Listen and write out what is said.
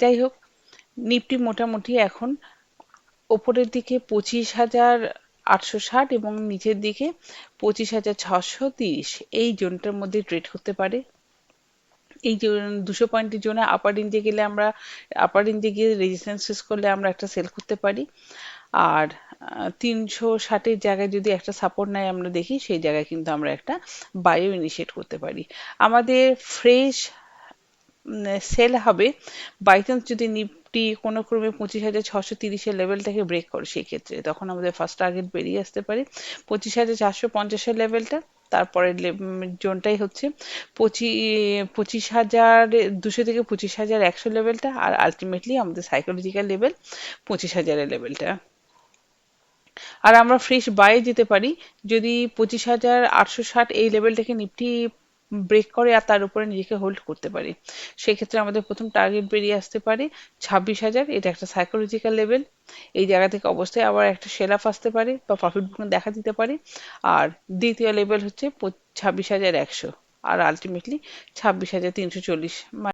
যাই হোক, নিফটি মোটামুটি এখন ওপরের দিকে 25,860 এবং নিচের দিকে 25,630 এই জোনটার মধ্যে ট্রেড করতে পারে। এই যে 200 পয়েন্টের জন্য আপার রেঞ্জে গেলে আমরা আপার রেঞ্জে গিয়ে রেজিস্ট্যান্স ফেস করলে আমরা একটা সেল করতে পারি। আর 360-এর জায়গায় যদি একটা সাপোর্ট নেয় আমরা দেখি, সেই জায়গায় কিন্তু আমরা একটা বায়ও ইনিশিয়েট করতে পারি। আমাদের ফ্রেশ সেল হবে বাই চান্স যদি নিফটি কোনো ক্রমে 25,630-এর লেভেলটাকে ব্রেক করে। সেই ক্ষেত্রে তখন আমাদের ফার্স্ট টার্গেট বেরিয়ে আসতে পারে 25,450-এর লেভেলটা। তারপরে জোনটাই হচ্ছে 25,200 থেকে 25,100 লেভেলটা, আর আলটিমেটলি আমাদের সাইকোলজিক্যাল লেভেল 25,000-এর লেভেলটা। আর আমরা ফ্রেশ বায়ে যেতে পারি যদি 25,860 এই লেভেলটাকে নিফটি ব্রেক করে আর তার উপরে নিজেকে হোল্ড করতে পারে। সেক্ষেত্রে আমাদের প্রথম টার্গেট বেরিয়ে আসতে পারে 26,000। এটা একটা সাইকোলজিক্যাল লেভেল। এই জায়গা থেকে অবস্থায় আবার একটা সেল আপ আসতে পারে বা প্রফিট বুকিং দেখা দিতে পারে। আর দ্বিতীয় লেভেল হচ্ছে 26,100, আর আলটিমেটলি 26,340।